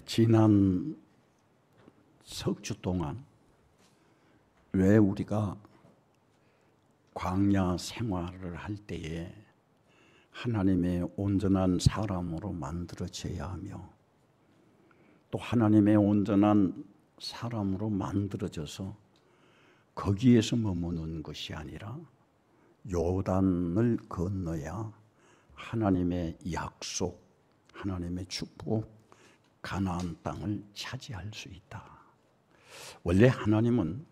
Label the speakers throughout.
Speaker 1: 지난 석 주 동안 왜 우리가 광야 생활을 할 때에 하나님의 온전한 사람으로 만들어져야 하며 또 하나님의 온전한 사람으로 만들어져서 거기에서 머무는 것이 아니라 요단을 건너야 하나님의 약속, 하나님의 축복, 가나안 땅을 차지할 수 있다. 원래 하나님은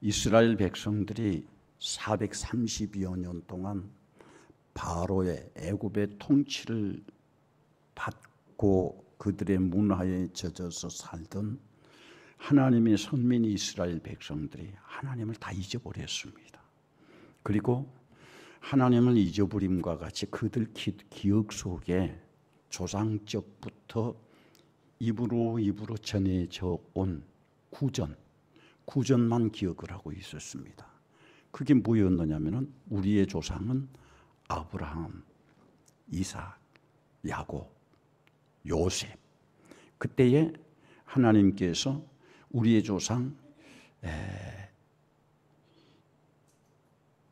Speaker 1: 이스라엘 백성들이 430여 년 동안 바로의 애굽의 통치를 받고 그들의 문화에 젖어서 살던 하나님의 선민 이스라엘 백성들이 하나님을 다 잊어버렸습니다. 그리고 하나님을 잊어버림과 같이 그들 기억 속에 조상적부터 입으로 전해져 온 구전만 기억을 하고 있었습니다. 그게 뭐였느냐면은 우리의 조상은 아브라함, 이삭, 야곱, 요셉. 그때에 하나님께서 우리의 조상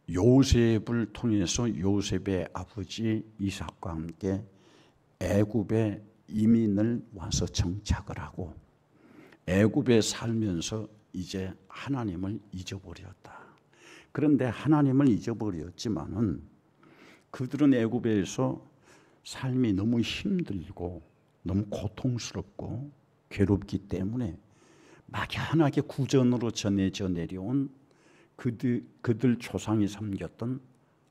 Speaker 1: 요셉을 통해서 요셉의 아버지 이삭과 함께 애굽에 이민을 와서 정착을 하고 애굽에 살면서 이제 하나님을 잊어버렸다. 그런데 하나님을 잊어버렸지만은 그들은 애굽에서 삶이 너무 힘들고 너무 고통스럽고 괴롭기 때문에 막연하게 구전으로 전해져 내려온 그들 조상이 섬겼던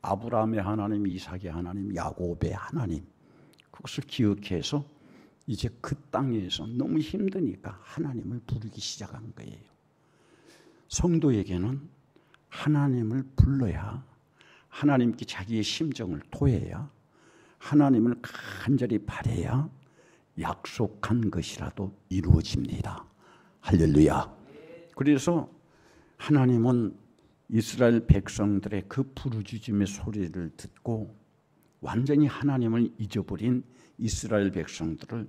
Speaker 1: 아브라함의 하나님, 이삭의 하나님, 야곱의 하나님, 그것을 기억해서 이제 그 땅에서 너무 힘드니까 하나님을 부르기 시작한 거예요. 성도에게는 하나님을 불러야, 하나님께 자기의 심정을 토해야, 하나님을 간절히 바라야 약속한 것이라도 이루어집니다. 할렐루야. 그래서 하나님은 이스라엘 백성들의 그 부르짖음의 소리를 듣고 완전히 하나님을 잊어버린 이스라엘 백성들을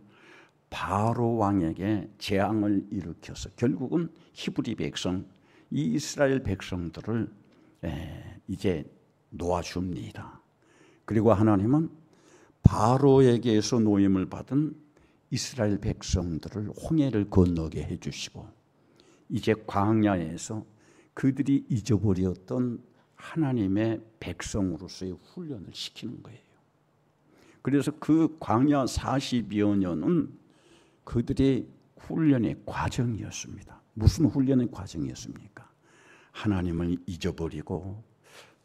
Speaker 1: 바로 왕에게 재앙을 일으켜서 결국은 히브리 백성, 이 이스라엘 백성들을 이제 놓아줍니다. 그리고 하나님은 바로에게서 노임을 받은 이스라엘 백성들을 홍해를 건너게 해주시고 이제 광야에서 그들이 잊어버렸던 하나님의 백성으로서의 훈련을 시키는 거예요. 그래서 그 광야 40여 년은 그들의 훈련의 과정이었습니다. 무슨 훈련의 과정이었습니까? 하나님을 잊어버리고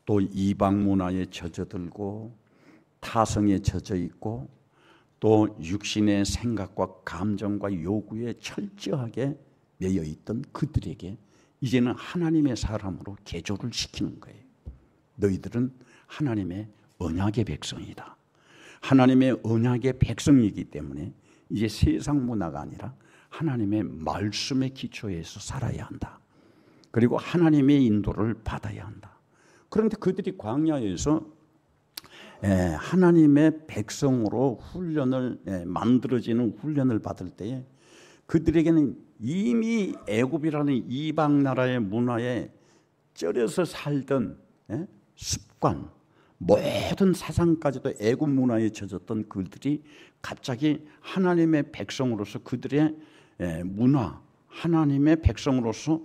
Speaker 1: 또 이방 문화에 젖어들고 타성에 젖어 있고 또 육신의 생각과 감정과 요구에 철저하게 매여 있던 그들에게 이제는 하나님의 사람으로 개조를 시키는 거예요. 너희들은 하나님의 언약의 백성이다. 하나님의 언약의 백성이기 때문에 이제 세상 문화가 아니라 하나님의 말씀의 기초에서 살아야 한다. 그리고 하나님의 인도를 받아야 한다. 그런데 그들이 광야에서 하나님의 백성으로 훈련을 만들어지는 훈련을 받을 때에 그들에게는 이미 애굽이라는 이방 나라의 문화에 쩔어서 살던 습관, 모든 사상까지도 애굽 문화에 젖었던 그들이 갑자기 하나님의 백성으로서 그들의 문화, 하나님의 백성으로서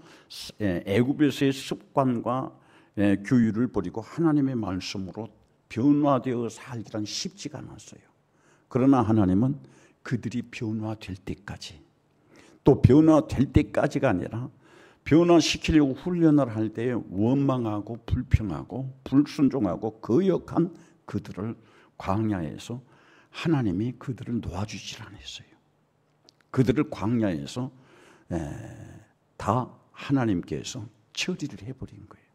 Speaker 1: 애굽에서의 습관과 교율을 버리고 하나님의 말씀으로 변화되어 살기란 쉽지가 않았어요. 그러나 하나님은 그들이 변화될 때까지, 또 변화될 때까지가 아니라 변화시키려고 훈련을 할 때에 원망하고 불평하고 불순종하고 거역한 그들을 광야에서 하나님이 그들을 놓아주질 않았어요. 그들을 광야에서 다 하나님께서 처리를 해버린 거예요.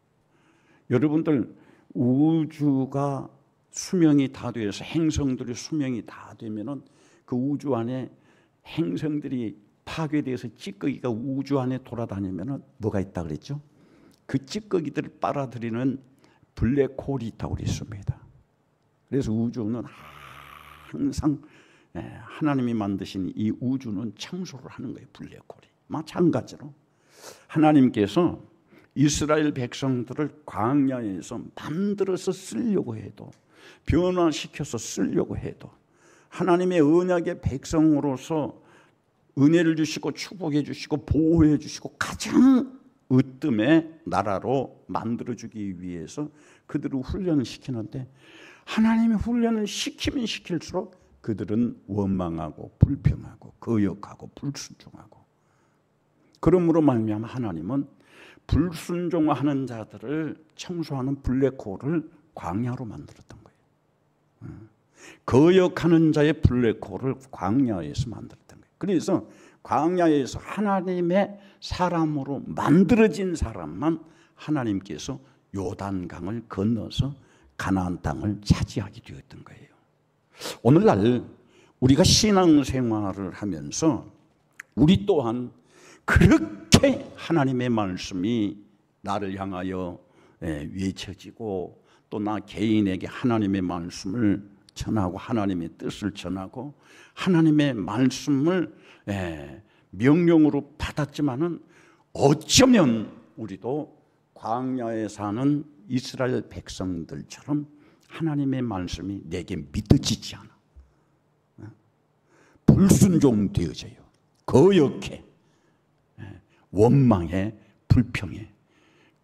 Speaker 1: 여러분들 우주가 수명이 다 돼서 행성들이 수명이 다 되면은 그 우주 안에 행성들이 파괴돼서 찌꺼기가 우주 안에 돌아다니면은 뭐가 있다 그랬죠? 그 찌꺼기들을 빨아들이는 블랙홀이 있다고 그랬습니다. 그래서 우주는 항상 하나님이 만드신 이 우주는 청소를 하는 거예요. 블랙홀이. 마찬가지로 하나님께서 이스라엘 백성들을 광야에서 만들어서 쓰려고 해도, 변화시켜서 쓰려고 해도, 하나님의 언약의 백성으로서 은혜를 주시고 축복해 주시고 보호해 주시고 가장 으뜸의 나라로 만들어주기 위해서 그들을 훈련을 시키는데, 하나님이 훈련을 시키면 시킬수록 그들은 원망하고 불평하고 거역하고 불순종하고, 그러므로 말미암아 하나님은 불순종하는 자들을 청소하는 블랙홀을 광야로 만들었던 거예요. 거역하는 자의 블랙홀을 광야에서 만들었던 거예요. 그래서 광야에서 하나님의 사람으로 만들어진 사람만 하나님께서 요단강을 건너서 가나안 땅을 차지하게 되었던 거예요. 오늘날 우리가 신앙생활을 하면서 우리 또한 그렇게 하나님의 말씀이 나를 향하여 외쳐지고, 또 나 개인에게 하나님의 말씀을 전하고 하나님의 뜻을 전하고 하나님의 말씀을 명령으로 받았지만은, 어쩌면 우리도 광야에 사는 이스라엘 백성들처럼 하나님의 말씀이 내게 믿어지지 않아. 불순종되어져요. 거역해. 원망해. 불평해.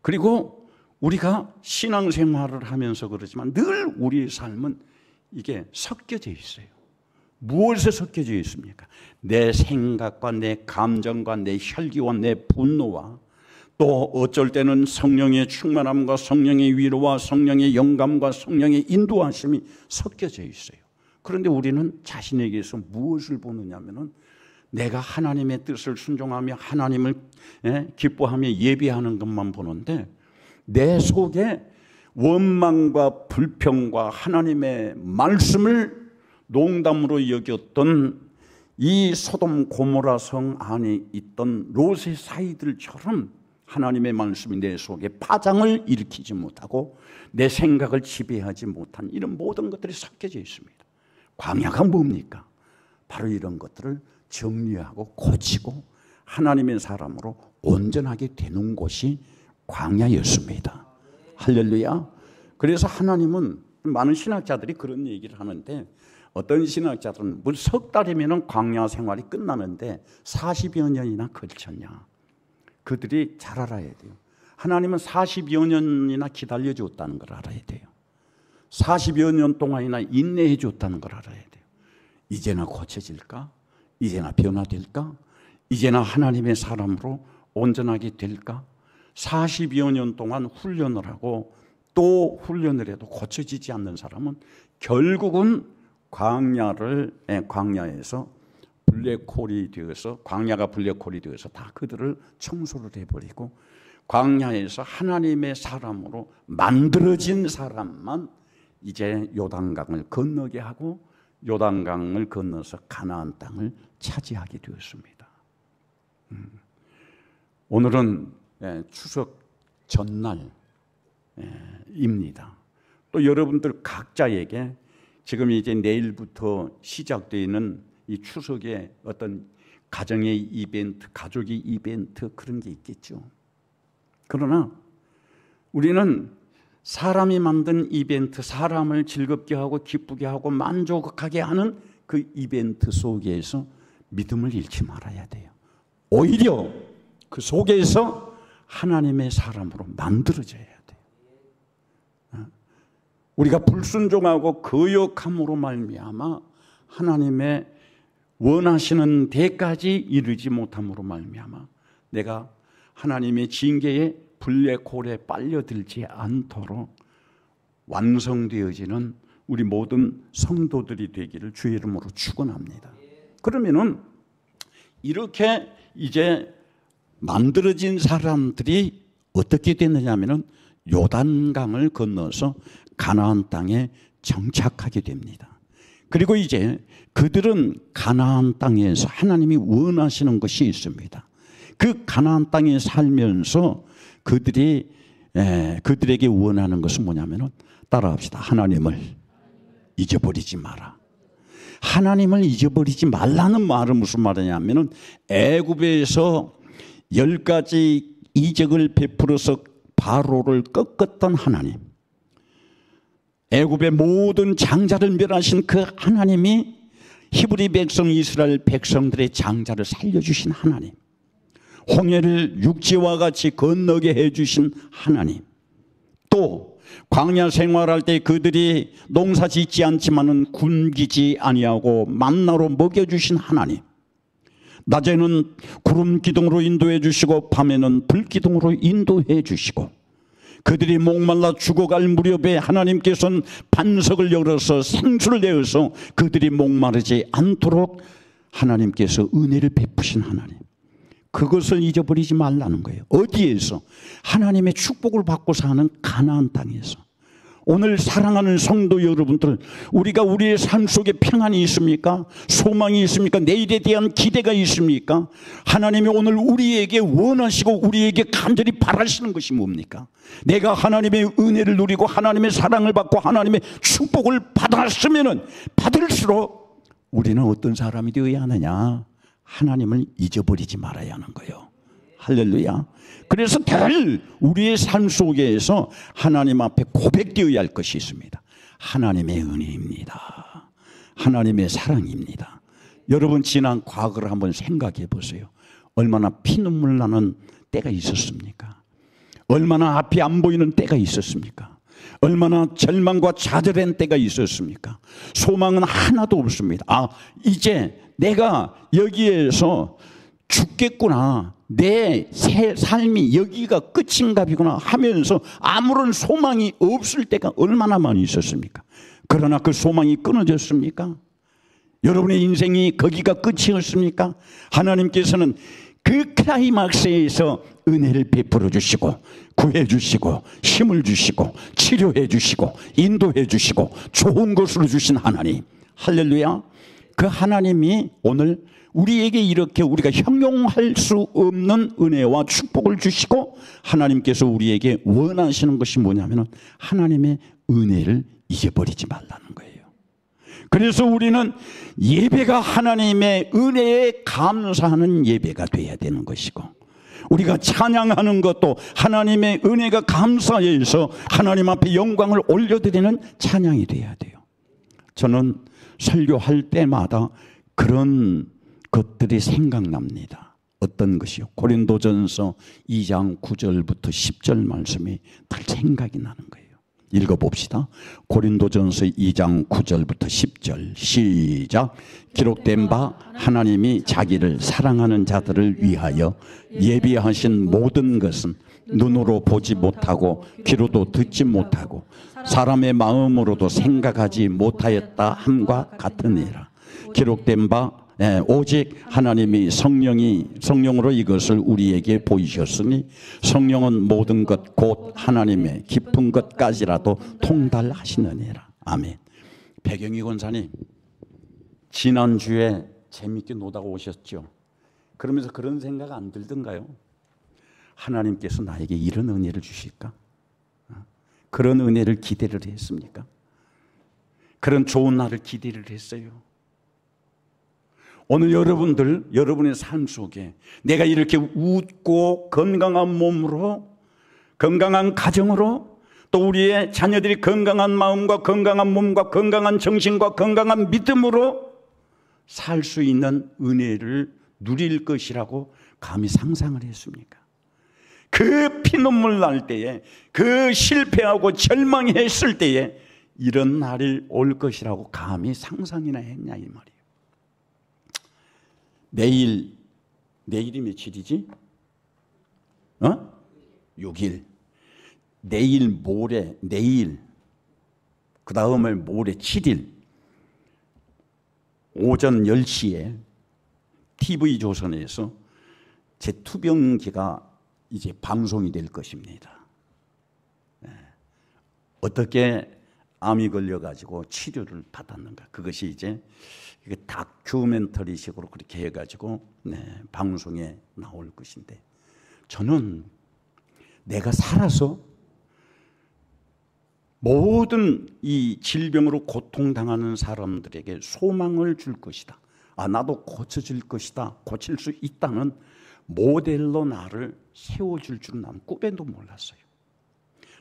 Speaker 1: 그리고 우리가 신앙생활을 하면서 그러지만 늘 우리의 삶은 이게 섞여져 있어요. 무엇에 섞여져 있습니까? 내 생각과 내 감정과 내 혈기와 내 분노와, 또 어쩔 때는 성령의 충만함과 성령의 위로와 성령의 영감과 성령의 인도하심이 섞여져 있어요. 그런데 우리는 자신에게서 무엇을 보느냐 하면은, 내가 하나님의 뜻을 순종하며 하나님을 기뻐하며 예배하는 것만 보는데, 내 속에 원망과 불평과 하나님의 말씀을 농담으로 여겼던 이 소돔 고모라 성 안에 있던 롯의 사이들처럼 하나님의 말씀이 내 속에 파장을 일으키지 못하고 내 생각을 지배하지 못한 이런 모든 것들이 섞여져 있습니다. 광야가 뭡니까? 바로 이런 것들을 정리하고 고치고 하나님의 사람으로 온전하게 되는 곳이 광야였습니다. 할렐루야. 그래서 하나님은, 많은 신학자들이 그런 얘기를 하는데, 어떤 신학자들은 뭐 석 달이면 광야 생활이 끝나는데 40여 년이나 걸쳤냐. 그들이 잘 알아야 돼요. 하나님은 40여 년이나 기다려줬다는 걸 알아야 돼요. 40여 년 동안이나 인내해 줬다는 걸 알아야 돼요. 이제나 고쳐질까? 이제나 변화될까? 이제나 하나님의 사람으로 온전하게 될까? 40여 년 동안 훈련을 하고 또 훈련을 해도 고쳐지지 않는 사람은 결국은 광야에서 블랙홀이 되어서, 광야가 블랙홀이 되어서 다 그들을 청소를 해버리고, 광야에서 하나님의 사람으로 만들어진 사람만 이제 요단강을 건너게 하고 요단강을 건너서 가나안 땅을 차지하게 되었습니다. 오늘은 추석 전날입니다. 또 여러분들 각자에게 지금 이제 내일부터 시작되는 이 추석의 어떤 가정의 이벤트, 가족의 이벤트, 그런 게 있겠죠. 그러나 우리는 사람이 만든 이벤트, 사람을 즐겁게 하고 기쁘게 하고 만족하게 하는 그 이벤트 속에서 믿음을 잃지 말아야 돼요. 오히려 그 속에서 하나님의 사람으로 만들어져야 돼요. 우리가 불순종하고 거역함으로 말미암아 하나님의 원하시는 데까지 이르지 못함으로 말미암아 내가 하나님의 징계의 블랙홀에 빨려들지 않도록 완성되어지는 우리 모든 성도들이 되기를 주의 이름으로 축원합니다. 그러면은 이렇게 이제 만들어진 사람들이 어떻게 됐느냐면은 요단강을 건너서 가나안 땅에 정착하게 됩니다. 그리고 이제 그들은 가나안 땅에서 하나님이 원하시는 것이 있습니다. 그 가나안 땅에 살면서 그들에게 원하는 것은 뭐냐면은, 따라합시다. 하나님을 잊어버리지 마라. 하나님을 잊어버리지 말라는 말은 무슨 말이냐면은 애굽에서 10가지 이적을 베풀어서 바로를 꺾었던 하나님, 애굽의 모든 장자를 멸하신 그 하나님이 히브리 백성 이스라엘 백성들의 장자를 살려주신 하나님, 홍해를 육지와 같이 건너게 해주신 하나님, 또 광야 생활할 때 그들이 농사 짓지 않지만은 굶기지 아니하고 만나로 먹여주신 하나님, 낮에는 구름 기둥으로 인도해 주시고 밤에는 불 기둥으로 인도해 주시고, 그들이 목말라 죽어갈 무렵에 하나님께서는 반석을 열어서 생수를 내어서 그들이 목마르지 않도록 하나님께서 은혜를 베푸신 하나님, 그것을 잊어버리지 말라는 거예요. 어디에서? 하나님의 축복을 받고 사는 가나안 땅에서. 오늘 사랑하는 성도 여러분들, 우리가 우리의 삶 속에 평안이 있습니까? 소망이 있습니까? 내일에 대한 기대가 있습니까? 하나님이 오늘 우리에게 원하시고 우리에게 간절히 바라시는 것이 뭡니까? 내가 하나님의 은혜를 누리고 하나님의 사랑을 받고 하나님의 축복을 받았으면 받을수록 우리는 어떤 사람이 되어야 하느냐? 하나님을 잊어버리지 말아야 하는 거예요. 할렐루야. 그래서 늘 우리의 삶 속에서 하나님 앞에 고백되어야 할 것이 있습니다. 하나님의 은혜입니다. 하나님의 사랑입니다. 여러분, 지난 과거를 한번 생각해 보세요. 얼마나 피눈물 나는 때가 있었습니까? 얼마나 앞이 안 보이는 때가 있었습니까? 얼마나 절망과 좌절한 때가 있었습니까? 소망은 하나도 없습니다. 이제 내가 여기에서 죽겠구나, 내 삶이 여기가 끝인갑이구나 하면서 아무런 소망이 없을 때가 얼마나 많이 있었습니까? 그러나 그 소망이 끊어졌습니까? 여러분의 인생이 거기가 끝이었습니까? 하나님께서는 그 클라이막스에서 은혜를 베풀어 주시고 구해 주시고 힘을 주시고 치료해 주시고 인도해 주시고 좋은 것으로 주신 하나님, 할렐루야. 그 하나님이 오늘 우리에게 이렇게 우리가 형용할 수 없는 은혜와 축복을 주시고, 하나님께서 우리에게 원하시는 것이 뭐냐면 하나님의 은혜를 잊어버리지 말라는 거예요. 그래서 우리는 예배가 하나님의 은혜에 감사하는 예배가 돼야 되는 것이고, 우리가 찬양하는 것도 하나님의 은혜가 감사해서 하나님 앞에 영광을 올려드리는 찬양이 돼야 돼요. 저는 설교할 때마다 그런 것들이 생각납니다. 어떤 것이요? 고린도전서 2장 9절부터 10절 말씀이 늘 생각이 나는 거예요. 읽어봅시다. 고린도전서 2장 9절부터 10절 시작. 기록된 바 하나님이 자기를 사랑하는 자들을 위하여 예비하신 모든 것은 눈으로 보지 못하고 귀로도 듣지 못하고 사람의 마음으로도 생각하지 못하였다 함과 같으니라. 기록된 바 오직 하나님이 성령으로 이것을 우리에게 보이셨으니 성령은 모든 것 곧 하나님의 깊은 것까지라도 통달하시느니라. 아멘. 배경희 권사님, 지난주에 재밌게 노다가 오셨죠? 그러면서 그런 생각 안 들던가요? 하나님께서 나에게 이런 은혜를 주실까? 그런 은혜를 기대를 했습니까? 그런 좋은 날을 기대를 했어요. 오늘 여러분의 삶 속에 내가 이렇게 웃고 건강한 몸으로, 건강한 가정으로, 또 우리의 자녀들이 건강한 마음과 건강한 몸과 건강한 정신과 건강한 믿음으로 살 수 있는 은혜를 누릴 것이라고 감히 상상을 했습니까? 그 피눈물 날 때에, 그 실패하고 절망했을 때에 이런 날이 올 것이라고 감히 상상이나 했냐 이 말이에요. 내일이 며칠이지? 6일. 내일, 그 다음에 모레 7일 오전 10시에 TV조선에서 제 투병기가 이제 방송이 될 것입니다. 어떻게 암이 걸려가지고 치료를 받았는가, 그것이 이제 다큐멘터리식으로 그렇게 해가지고 방송에 나올 것인데, 저는 내가 살아서 모든 이 질병으로 고통당하는 사람들에게 소망을 줄 것이다. 나도 고쳐질 것이다. 고칠 수 있다는 모델로 나를 세워줄 줄은 난 꿈에도 몰랐어요.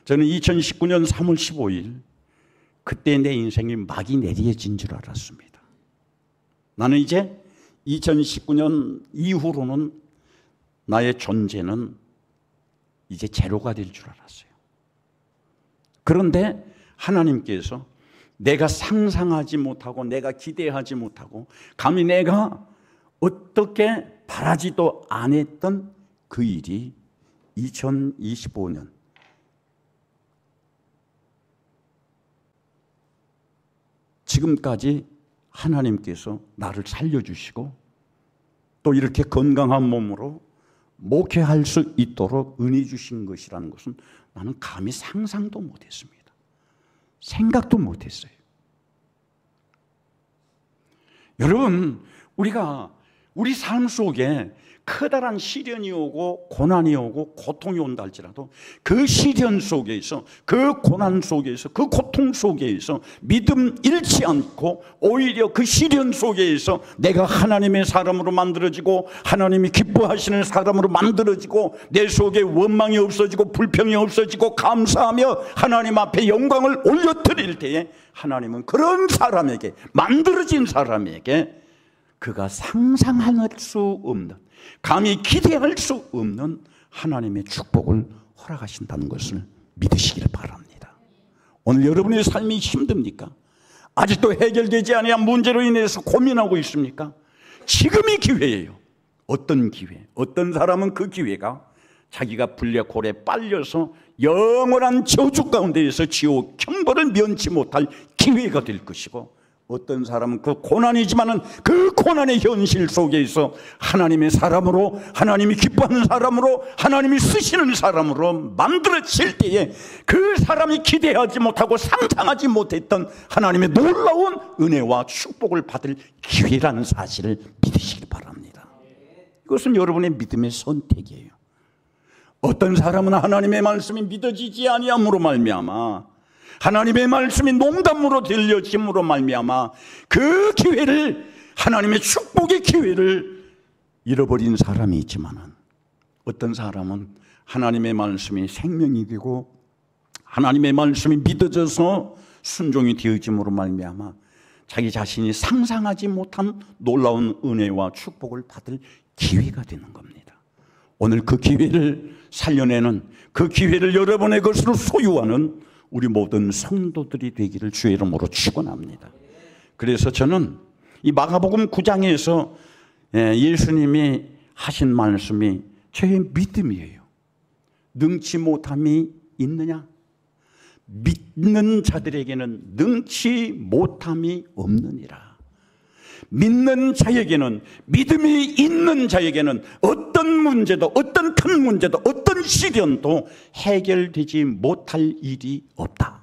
Speaker 1: 저는 2019년 3월 15일 그때 내 인생이 막이 내려진 줄 알았습니다. 나는 이제 2019년 이후로는 나의 존재는 이제 제로가 될 줄 알았어요. 그런데 하나님께서 내가 상상하지 못하고 내가 기대하지 못하고 감히 내가 어떻게 바라지도 않았던 그 일이 2025년 지금까지 하나님께서 나를 살려주시고 또 이렇게 건강한 몸으로 목회할 수 있도록 은혜 주신 것이라는 것은 나는 감히 상상도 못했습니다. 생각도 못했어요. 여러분, 우리가 우리 삶 속에 커다란 시련이 오고 고난이 오고 고통이 온다 할지라도 그 시련 속에서 그 고난 속에서 그 고통 속에서 믿음 잃지 않고 오히려 그 시련 속에서 내가 하나님의 사람으로 만들어지고 하나님이 기뻐하시는 사람으로 만들어지고 내 속에 원망이 없어지고 불평이 없어지고 감사하며 하나님 앞에 영광을 올려드릴 때에 하나님은 그런 사람에게 만들어진 사람에게 그가 상상할 수 없는 감히 기대할 수 없는 하나님의 축복을 허락하신다는 것을 믿으시기를 바랍니다. 오늘 여러분의 삶이 힘듭니까? 아직도 해결되지 않은 문제로 인해서 고민하고 있습니까? 지금이 기회예요. 어떤 기회? 어떤 사람은 그 기회가 자기가 블랙홀에 빨려서 영원한 저주 가운데에서 지옥 형벌을 면치 못할 기회가 될 것이고, 어떤 사람은 그 고난이지만은 그 고난의 현실 속에서 하나님의 사람으로, 하나님이 기뻐하는 사람으로, 하나님이 쓰시는 사람으로 만들어질 때에 그 사람이 기대하지 못하고 상상하지 못했던 하나님의 놀라운 은혜와 축복을 받을 기회라는 사실을 믿으시기 바랍니다. 이것은 여러분의 믿음의 선택이에요. 어떤 사람은 하나님의 말씀이 믿어지지 아니함으로 말미암아, 하나님의 말씀이 농담으로 들려짐으로 말미암아 그 기회를, 하나님의 축복의 기회를 잃어버린 사람이 있지만은, 어떤 사람은 하나님의 말씀이 생명이 되고 하나님의 말씀이 믿어져서 순종이 되어짐으로 말미암아 자기 자신이 상상하지 못한 놀라운 은혜와 축복을 받을 기회가 되는 겁니다. 오늘 그 기회를 살려내는, 그 기회를 여러분의 것으로 소유하는 우리 모든 성도들이 되기를 주의 이름으로 축원합니다. 그래서 저는 이 마가복음 9장에서 예수님이 하신 말씀이 저의 믿음이에요. 능치 못함이 있느냐? 믿는 자들에게는 능치 못함이 없느니라. 믿는 자에게는, 믿음이 있는 자에게는 어떤 문제도, 어떤 큰 문제도, 어떤 시련도 해결되지 못할 일이 없다.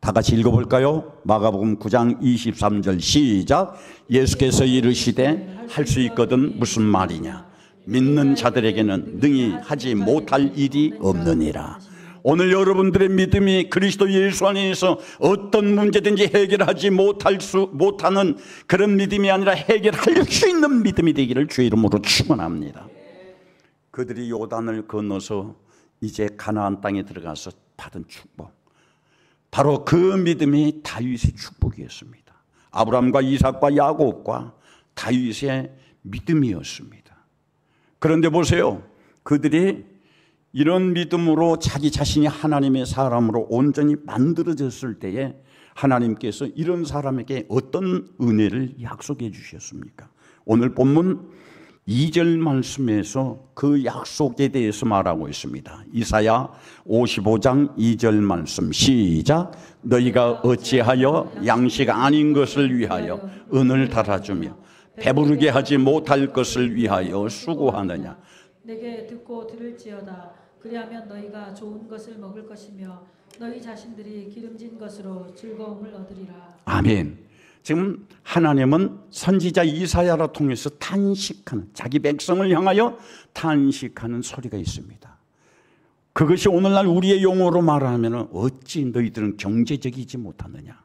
Speaker 1: 다 같이 읽어볼까요? 마가복음 9장 23절 시작. 예수께서 이르시되 할 수 있거든 무슨 말이냐? 믿는 자들에게는 능히 하지 못할 일이 없느니라. 오늘 여러분들의 믿음이 그리스도 예수 안에서 어떤 문제든지 해결하지 못하는 그런 믿음이 아니라 해결할 수 있는 믿음이 되기를 주의 이름으로 축원합니다. 그들이 요단을 건너서 이제 가나안 땅에 들어가서 받은 축복, 바로 그 믿음이 다윗의 축복이었습니다. 아브라함과 이삭과 야곱과 다윗의 믿음이었습니다. 그런데 보세요, 그들이 이런 믿음으로 자기 자신이 하나님의 사람으로 온전히 만들어졌을 때에 하나님께서 이런 사람에게 어떤 은혜를 약속해 주셨습니까? 오늘 본문 2절 말씀에서 그 약속에 대해서 말하고 있습니다. 이사야 55장 2절 말씀 시작. 너희가 어찌하여 양식 아닌 것을 위하여 은을 달아주며 배부르게 하지 못할 것을 위하여 수고하느냐?
Speaker 2: 내게 듣고 들을지어다. 그리하면 너희가 좋은 것을 먹을 것이며 너희 자신들이 기름진 것으로 즐거움을 얻으리라.
Speaker 1: 아멘. 지금 하나님은 선지자 이사야를 통해서 탄식하는, 자기 백성을 향하여 탄식하는 소리가 있습니다. 그것이 오늘날 우리의 용어로 말하면 어찌 너희들은 경제적이지 못하느냐,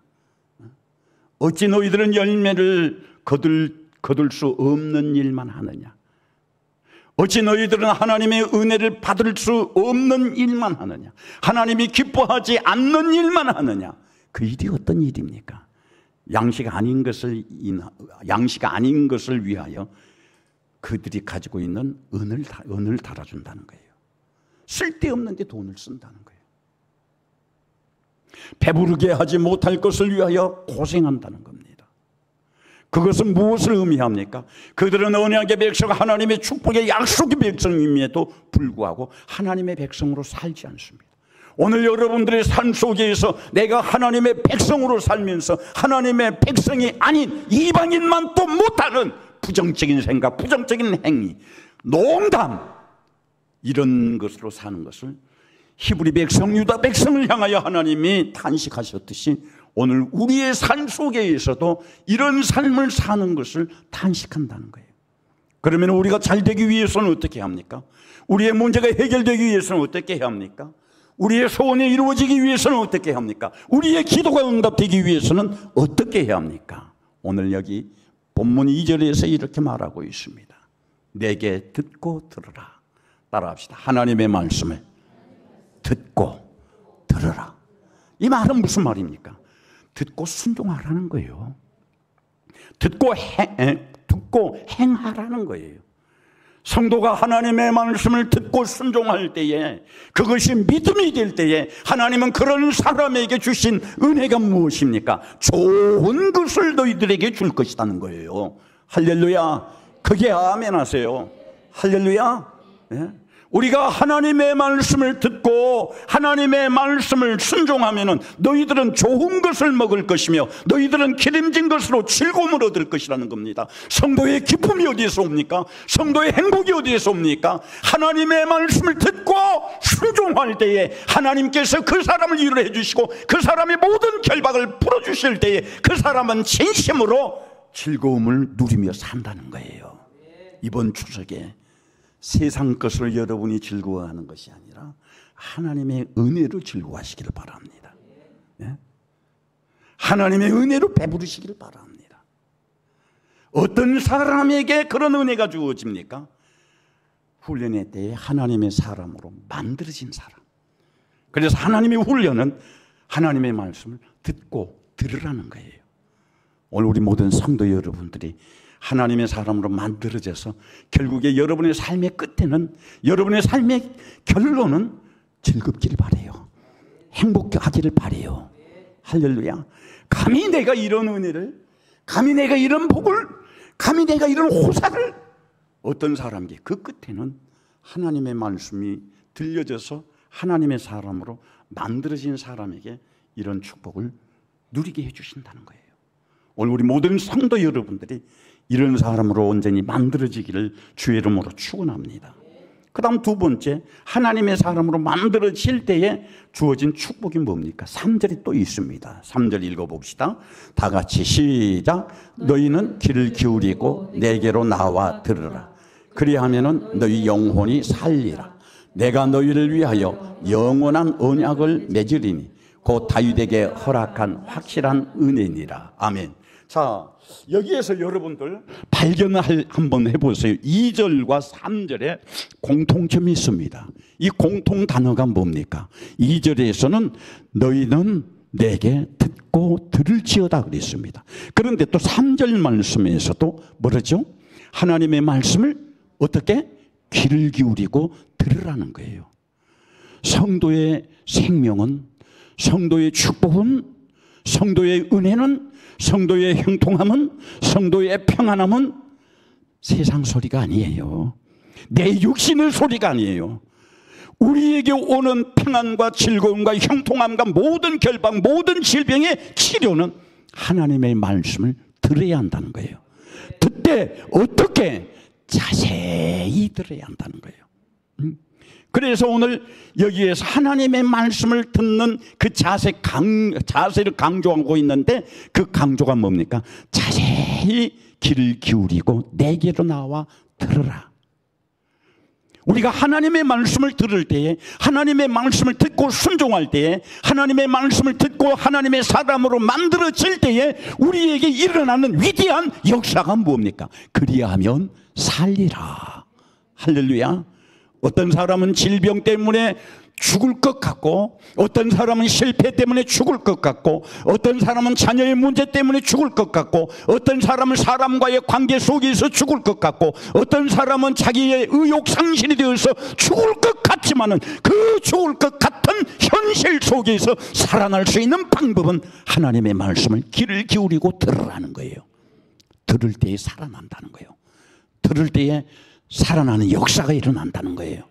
Speaker 1: 어찌 너희들은 열매를 거둘 수 없는 일만 하느냐, 어찌 너희들은 하나님의 은혜를 받을 수 없는 일만 하느냐, 하나님이 기뻐하지 않는 일만 하느냐. 그 일이 어떤 일입니까? 양식 아닌 것을 위하여 그들이 가지고 있는 은을 달아준다는 거예요. 쓸데없는데 돈을 쓴다는 거예요. 배부르게 하지 못할 것을 위하여 고생한다는 겁니다. 그것은 무엇을 의미합니까? 그들은 언약의 백성, 하나님의 축복의 약속의 백성임에도 불구하고 하나님의 백성으로 살지 않습니다. 오늘 여러분들의 삶 속에서 내가 하나님의 백성으로 살면서 하나님의 백성이 아닌 이방인만 또 못하는 부정적인 생각, 부정적인 행위, 농담, 이런 것으로 사는 것을 히브리 백성, 유다 백성을 향하여 하나님이 탄식하셨듯이 오늘 우리의 삶 속에서도 이런 삶을 사는 것을 탄식한다는 거예요. 그러면 우리가 잘 되기 위해서는 어떻게 합니까? 우리의 문제가 해결되기 위해서는 어떻게 해야 합니까? 우리의 소원이 이루어지기 위해서는 어떻게 합니까? 우리의 기도가 응답되기 위해서는 어떻게 해야 합니까? 오늘 여기 본문 2절에서 이렇게 말하고 있습니다. 내게 듣고 들으라. 따라합시다. 하나님의 말씀을 듣고 들으라. 이 말은 무슨 말입니까? 듣고 순종하라는 거예요. 듣고 행하라는 거예요. 성도가 하나님의 말씀을 듣고 순종할 때에, 그것이 믿음이 될 때에 하나님은 그런 사람에게 주신 은혜가 무엇입니까? 좋은 것을 너희들에게 줄 것이라는 거예요. 할렐루야. 그게 아멘 하세요. 할렐루야. 네? 우리가 하나님의 말씀을 듣고 하나님의 말씀을 순종하면 너희들은 좋은 것을 먹을 것이며 너희들은 기름진 것으로 즐거움을 얻을 것이라는 겁니다. 성도의 기쁨이 어디에서 옵니까? 성도의 행복이 어디에서 옵니까? 하나님의 말씀을 듣고 순종할 때에 하나님께서 그 사람을 위로해 주시고 그 사람의 모든 결박을 풀어주실 때에 그 사람은 진심으로 즐거움을 누리며 산다는 거예요. 이번 추석에 세상 것을 여러분이 즐거워하는 것이 아니라 하나님의 은혜로 즐거워하시기를 바랍니다. 예? 하나님의 은혜로 배부르시기를 바랍니다. 어떤 사람에게 그런 은혜가 주어집니까? 훈련의 때에 하나님의 사람으로 만들어진 사람. 그래서 하나님의 훈련은 하나님의 말씀을 듣고 들으라는 거예요. 오늘 우리 모든 성도 여러분들이 하나님의 사람으로 만들어져서 결국에 여러분의 삶의 끝에는, 여러분의 삶의 결론은 즐겁기를 바라요. 행복하기를 바라요. 할렐루야. 감히 내가 이런 은혜를, 감히 내가 이런 복을, 감히 내가 이런 호사를, 어떤 사람에게 그 끝에는 하나님의 말씀이 들려져서 하나님의 사람으로 만들어진 사람에게 이런 축복을 누리게 해주신다는 거예요. 오늘 우리 모든 성도 여러분들이 이런 사람으로 온전히 만들어지기를 주의 이름으로 축원합니다. 그 다음 두 번째, 하나님의 사람으로 만들어질 때에 주어진 축복이 뭡니까? 3절이 또 있습니다. 3절 읽어봅시다. 다 같이 시작. 너희는 귀를 기울이고 내게로 나와 들으라. 그리하면은 너희 영혼이 살리라. 내가 너희를 위하여 영원한 언약을 맺으리니 곧 다윗에게 허락한 확실한 은혜니라. 아멘. 자, 여기에서 여러분들 발견을 한번 해보세요. 2절과 3절에 공통점이 있습니다. 이 공통 단어가 뭡니까? 2절에서는 너희는 내게 듣고 들을지어다 그랬습니다. 그런데 또 3절 말씀에서도 뭐라죠? 하나님의 말씀을 어떻게? 귀를 기울이고 들으라는 거예요. 성도의 생명은, 성도의 축복은, 성도의 은혜는, 성도의 형통함은, 성도의 평안함은 세상 소리가 아니에요. 내 육신의 소리가 아니에요. 우리에게 오는 평안과 즐거움과 형통함과 모든 결박, 모든 질병의 치료는 하나님의 말씀을 들어야 한다는 거예요. 듣되 어떻게? 자세히 들어야 한다는 거예요. 그래서 오늘 여기에서 하나님의 말씀을 듣는 그 자세를 강조하고 있는데 그 강조가 뭡니까? 자세히 귀를 기울이고 내게로 나와 들으라. 우리가 하나님의 말씀을 들을 때에, 하나님의 말씀을 듣고 순종할 때에, 하나님의 말씀을 듣고 하나님의 사람으로 만들어질 때에 우리에게 일어나는 위대한 역사가 뭡니까? 그리하면 살리라. 할렐루야. 어떤 사람은 질병 때문에 죽을 것 같고, 어떤 사람은 실패 때문에 죽을 것 같고, 어떤 사람은 자녀의 문제 때문에 죽을 것 같고, 어떤 사람은 사람과의 관계 속에서 죽을 것 같고, 어떤 사람은 자기의 의욕 상실이 되어서 죽을 것 같지만은 그 죽을 것 같은 현실 속에서 살아날 수 있는 방법은 하나님의 말씀을 귀를 기울이고 들으라는 거예요. 들을 때에 살아난다는 거예요. 들을 때에 살아나는 역사가 일어난다는 거예요.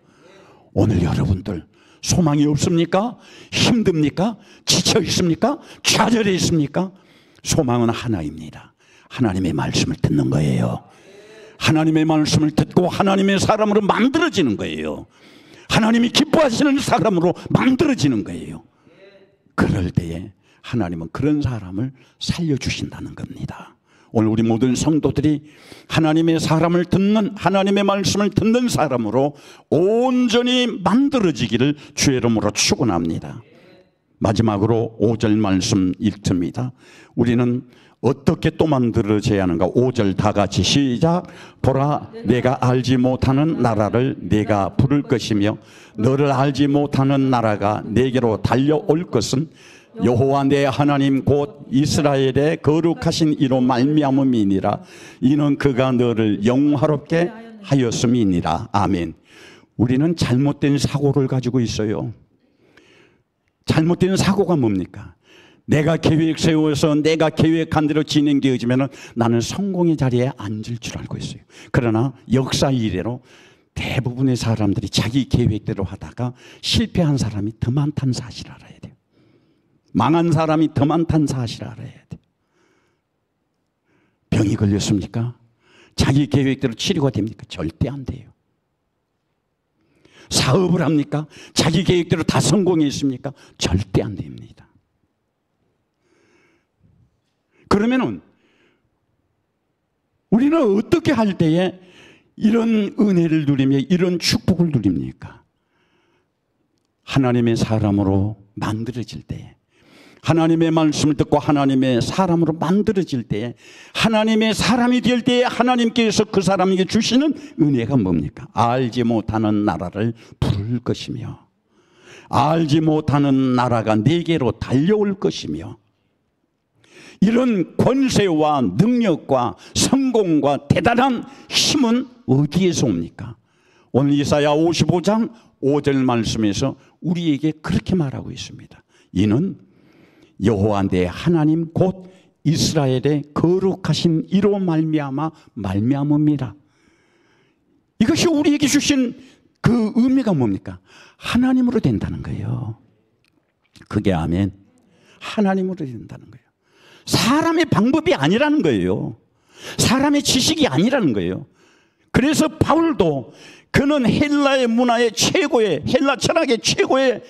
Speaker 1: 오늘 여러분들 소망이 없습니까? 힘듭니까? 지쳐 있습니까? 좌절해 있습니까? 소망은 하나입니다. 하나님의 말씀을 듣는 거예요. 하나님의 말씀을 듣고 하나님의 사람으로 만들어지는 거예요. 하나님이 기뻐하시는 사람으로 만들어지는 거예요. 그럴 때에 하나님은 그런 사람을 살려주신다는 겁니다. 오늘 우리 모든 성도들이 하나님의 사람을 듣는, 하나님의 말씀을 듣는 사람으로 온전히 만들어지기를 주의 이름으로 축원합니다. 마지막으로 5절 말씀 읽습니다. 우리는 어떻게 또 만들어져야 하는가? 5절 다 같이 시작. 보라, 내가 알지 못하는 나라를 내가 부를 것이며 너를 알지 못하는 나라가 내게로 달려올 것은 여호와 내 하나님 곧 이스라엘의 거룩하신 이로 말미암음이니라. 이는 그가 너를 영화롭게 하였음이니라. 아멘. 우리는 잘못된 사고를 가지고 있어요. 잘못된 사고가 뭡니까? 내가 계획 세워서 내가 계획한 대로 진행되어지면 나는 성공의 자리에 앉을 줄 알고 있어요. 그러나 역사 이래로 대부분의 사람들이 자기 계획대로 하다가 실패한 사람이 더 많다는 사실을 알아야 돼요. 망한 사람이 더 많다는 사실을 알아야 돼요. 병이 걸렸습니까? 자기 계획대로 치료가 됩니까? 절대 안 돼요. 사업을 합니까? 자기 계획대로 다 성공했습니까? 절대 안 됩니다. 그러면은 우리는 어떻게 할 때에 이런 은혜를 누리며 이런 축복을 누립니까? 하나님의 사람으로 만들어질 때에, 하나님의 말씀을 듣고 하나님의 사람으로 만들어질 때에, 하나님의 사람이 될 때에 하나님께서 그 사람에게 주시는 은혜가 뭡니까? 알지 못하는 나라를 부를 것이며, 알지 못하는 나라가 내게로 달려올 것이며, 이런 권세와 능력과 성공과 대단한 힘은 어디에서 옵니까? 오늘 이사야 55장 5절 말씀에서 우리에게 그렇게 말하고 있습니다. 이는 여호와 내 하나님 곧 이스라엘의 거룩하신 이로 말미암음이라. 이것이 우리에게 주신 그 의미가 뭡니까? 하나님으로 된다는 거예요. 그게 아멘. 하나님으로 된다는 거예요. 사람의 방법이 아니라는 거예요. 사람의 지식이 아니라는 거예요. 그래서 바울도 그는 헬라의 문화의 최고의, 헬라 철학의 최고의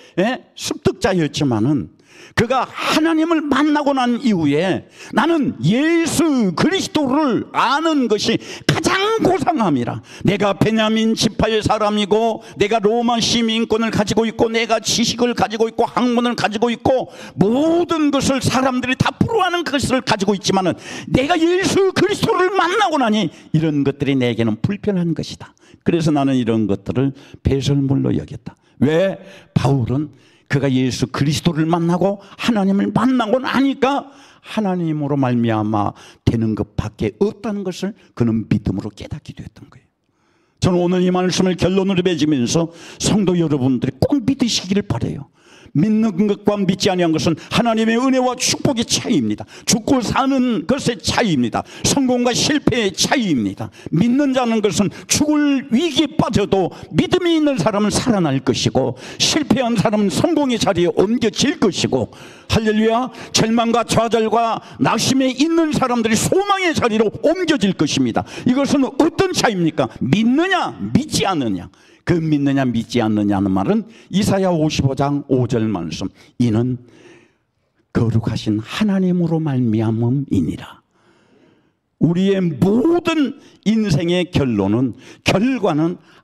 Speaker 1: 습득자였지만은 그가 하나님을 만나고 난 이후에 나는 예수 그리스도를 아는 것이 가장 고상함이라. 내가 베냐민 지파의 사람이고 내가 로마 시민권을 가지고 있고 내가 지식을 가지고 있고 학문을 가지고 있고 모든 것을 사람들이 다 부러워하는 것을 가지고 있지만은 내가 예수 그리스도를 만나고 나니 이런 것들이 내게는 불편한 것이다. 그래서 나는 이런 것들을 배설물로 여겼다. 왜? 바울은 그가 예수 그리스도를 만나고 하나님을 만나고 나니까 하나님으로 말미암아 되는 것밖에 없다는 것을 그는 믿음으로 깨닫게 되었던 거예요. 저는 오늘 이 말씀을 결론으로 맺으면서 성도 여러분들이 꼭 믿으시기를 바라요. 믿는 것과 믿지 아니한 것은 하나님의 은혜와 축복의 차이입니다. 죽고 사는 것의 차이입니다. 성공과 실패의 차이입니다. 믿는 자는 것은 죽을 위기에 빠져도 믿음이 있는 사람은 살아날 것이고 실패한 사람은 성공의 자리에 옮겨질 것이고, 할렐루야, 절망과 좌절과 낙심에 있는 사람들이 소망의 자리로 옮겨질 것입니다. 이것은 어떤 차이입니까? 믿느냐 믿지 않느냐. 그 믿느냐 믿지 않느냐는 말은 이사야 55장 5절 말씀, 이는 거룩하신 하나님으로 말미암음이니라. 우리의 모든 인생의 결과는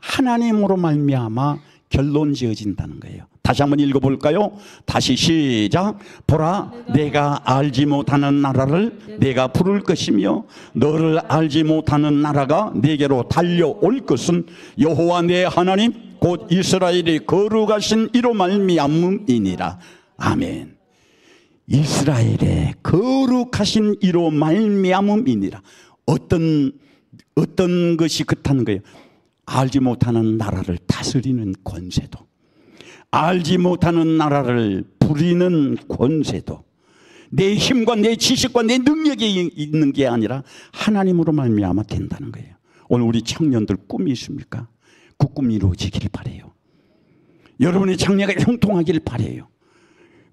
Speaker 1: 하나님으로 말미암아 결론 지어진다는 거예요. 다시 한번 읽어볼까요? 다시 시작. 보라, 내가 알지 못하는 나라를 내가 부를 것이며 너를 알지 못하는 나라가 내게로 달려올 것은 여호와 내 하나님 곧 이스라엘이 거룩하신 이로 말미암음이니라. 아멘. 이스라엘의 거룩하신 이로 말미암음이니라. 어떤 것이 그렇다는 거예요? 알지 못하는 나라를 다스리는 권세도, 알지 못하는 나라를 부리는 권세도, 내 힘과 내 지식과 내 능력이 있는 게 아니라 하나님으로 말미암아 된다는 거예요. 오늘 우리 청년들 꿈이 있습니까? 그 꿈이 이루어지길 바라요. 여러분의 장래가 형통하길 바라요.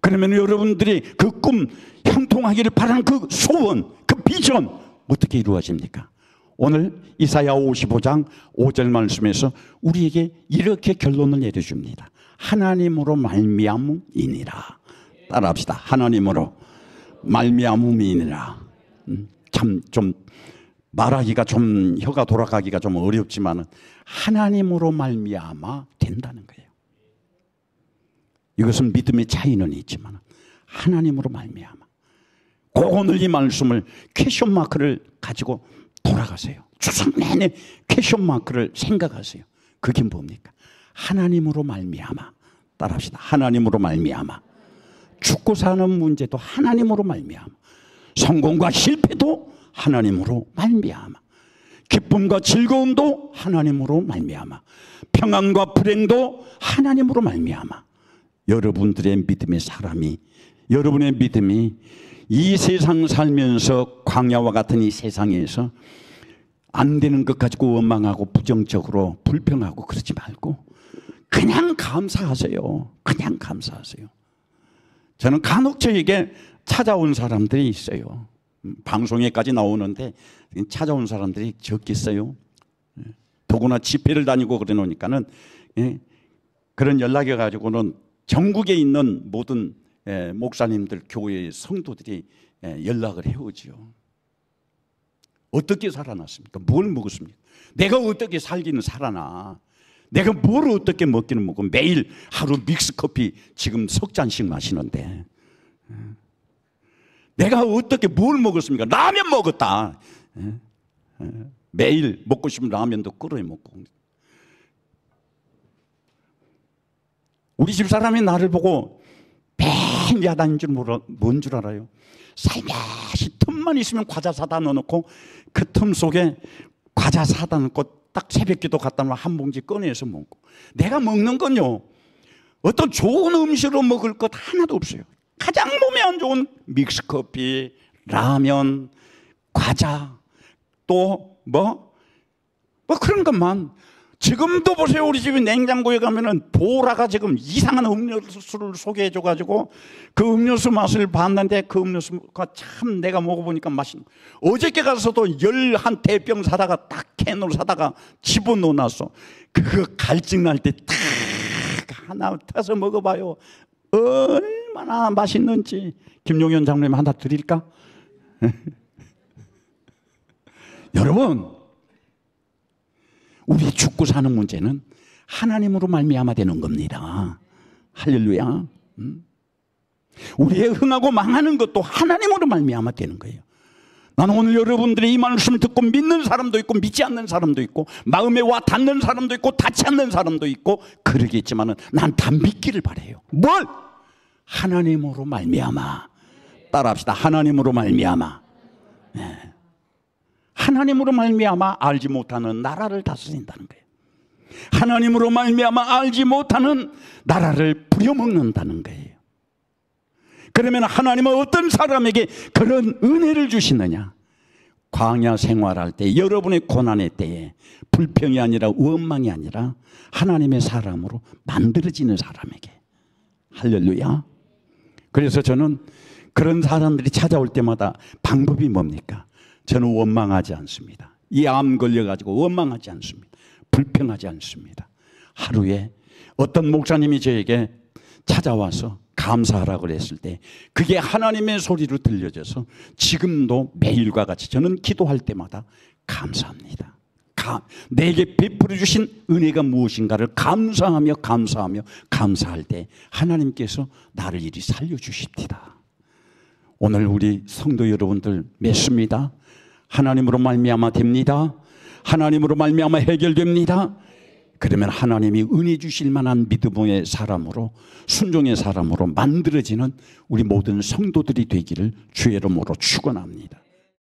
Speaker 1: 그러면 여러분들이 그 꿈 형통하기를 바라는 그 소원, 그 비전 어떻게 이루어집니까? 오늘 이사야 55장 5절 말씀에서 우리에게 이렇게 결론을 내려줍니다. 하나님으로 말미암음이니라. 따라합시다. 하나님으로 말미암음이니라. 참 좀 말하기가 좀 혀가 돌아가기가 좀 어렵지만 하나님으로 말미암아 된다는 거예요. 이것은 믿음의 차이는 있지만 하나님으로 말미암아. 오늘 이 말씀을 퀘션 마크를 가지고 돌아가세요. 주선 내내 퀘션 마크를 생각하세요. 그게 뭡니까? 하나님으로 말미암아. 따라합시다. 하나님으로 말미암아. 죽고 사는 문제도 하나님으로 말미암아. 성공과 실패도 하나님으로 말미암아. 기쁨과 즐거움도 하나님으로 말미암아. 평안과 불행도 하나님으로 말미암아. 여러분들의 믿음의 사람이, 여러분의 믿음이 이 세상 살면서 광야와 같은 이 세상에서 안 되는 것 가지고 원망하고 부정적으로 불평하고 그러지 말고 그냥 감사하세요. 그냥 감사하세요. 저는 간혹 저에게 찾아온 사람들이 있어요. 방송에까지 나오는데 찾아온 사람들이 적겠어요. 더구나 집회를 다니고 그래 놓으니까는 그런 연락이 가지고는 전국에 있는 모든 목사님들, 교회의 성도들이 연락을 해오죠. 어떻게 살아났습니까? 뭘 먹었습니까? 내가 어떻게 살기는 살아나. 내가 뭘 어떻게 먹기는 먹고 매일 하루 믹스커피 지금 석 잔씩 마시는데 내가 어떻게 뭘 먹었습니까? 라면 먹었다. 매일 먹고 싶은 라면도 끓여 먹고. 우리 집 사람이 나를 보고 맨 야단인 줄 뭔 줄 알아요? 살며시 틈만 있으면 과자 사다 넣어놓고 그 틈 속에 과자 사다 넣고 딱 새벽기도 갔다 오면 한 봉지 꺼내서 먹고. 내가 먹는 건요, 어떤 좋은 음식으로 먹을 것 하나도 없어요. 가장 몸에 안 좋은 믹스커피, 라면, 과자, 또 뭐 그런 것만. 지금도 보세요. 우리 집에 냉장고에 가면은 보라가 지금 이상한 음료수를 소개해줘가지고 그 음료수 맛을 봤는데 그 음료수가 참 내가 먹어보니까 맛있는 거예요. 어저께 가서도 11대병 사다가 딱 캔으로 사다가 집어넣어놨어. 그거 갈증 날 때 딱 하나 타서 먹어봐요. 얼마나 맛있는지. 김용현 장로님 하나 드릴까? 여러분, 우리 죽고 사는 문제는 하나님으로 말미암아 되는 겁니다. 할렐루야. 우리의 흥하고 망하는 것도 하나님으로 말미암아 되는 거예요. 나는 오늘 여러분들이 이 말씀을 듣고 믿는 사람도 있고 믿지 않는 사람도 있고 마음에 와 닿는 사람도 있고 닿지 않는 사람도 있고 그러겠지만 난 다 믿기를 바라요. 뭘? 하나님으로 말미암아. 따라합시다. 하나님으로 말미암아. 네. 하나님으로 말미암아 알지 못하는 나라를 다스린다는 거예요. 하나님으로 말미암아 알지 못하는 나라를 부려먹는다는 거예요. 그러면 하나님은 어떤 사람에게 그런 은혜를 주시느냐? 광야 생활할 때, 여러분의 고난의 때에 불평이 아니라 원망이 아니라 하나님의 사람으로 만들어지는 사람에게. 할렐루야. 그래서 저는 그런 사람들이 찾아올 때마다 방법이 뭡니까? 저는 원망하지 않습니다. 이 암 걸려가지고 원망하지 않습니다. 불평하지 않습니다. 하루에 어떤 목사님이 저에게 찾아와서 감사하라고 그랬을 때 그게 하나님의 소리로 들려져서 지금도 매일과 같이 저는 기도할 때마다 감사합니다. 내게 베풀어 주신 은혜가 무엇인가를 감사하며 감사할 때 하나님께서 나를 이리 살려주십니다. 오늘 우리 성도 여러분들 믿습니다. 하나님으로 말미암아 됩니다. 하나님으로 말미암아 해결됩니다. 그러면 하나님이 은혜 주실 만한 믿음의 사람으로, 순종의 사람으로 만들어지는 우리 모든 성도들이 되기를 주의 이름으로 축원합니다.